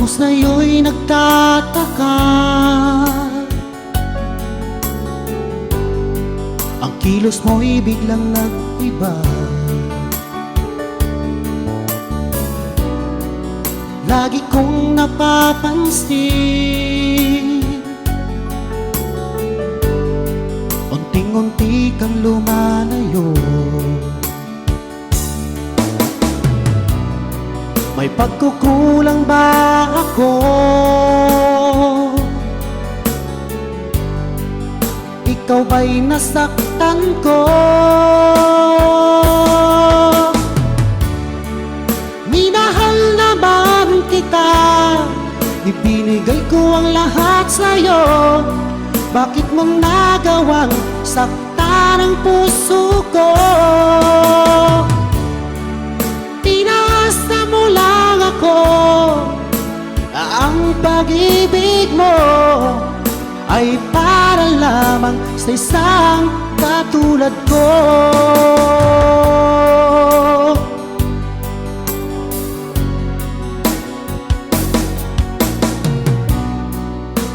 Tapos ngayon'y nagtataka, ang kilos mo'y biglang nag-iba. Lagi kong napapansin, unting-unti kang lumalayo. May pagkukulang ba ako? Ikaw ba'y nasaktan ko? Minahal naman kita, ibinigay ko ang lahat sa'yo. Bakit mo nagawang saktan ang puso ko? Pinasa mo lang ako, ang pag-ibig mo ay para lamang sa isang katulad ko.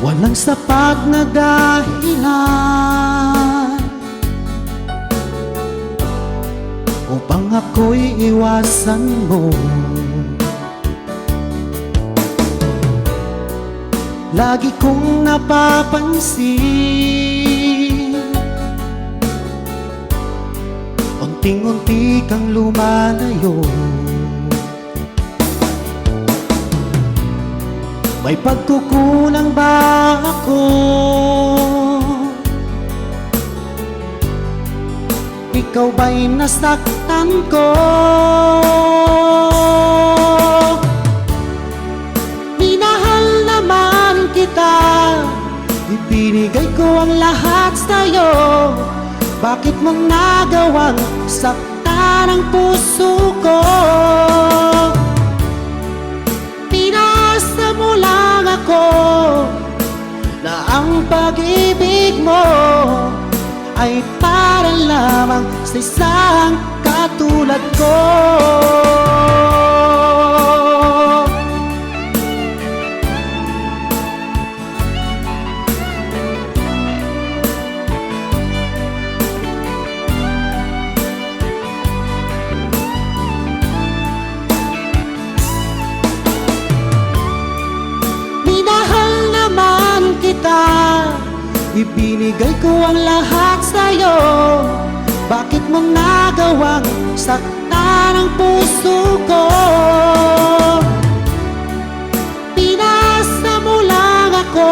Walang sapat na dahilan upang ako'y iwasan mo. Lagi kong napapansin, unting-unti kang lumalayo. May pagkukulang ba ako? Ikaw ba'y nasaktan ko? Minahal naman kita, ibinigay ko ang lahat sa'yo. Bakit mo nagawang saktan ang puso ko? Pinasa mo lang ako, na ang pag-ibig mo ay para lamang sa isang katulad ko. Minahal naman kita, ibinigay ko ang lahat sa'yo. Bakit mo nagawang saktan ang puso ko? Pinasa mo lang ako,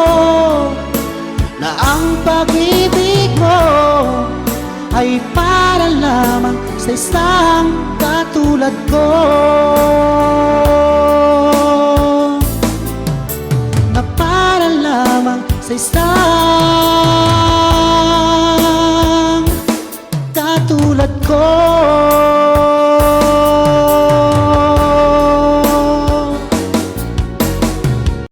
na ang pag-ibig mo ay para lamang sa isang katulad ko. Na para lamang sa isang katulad ko.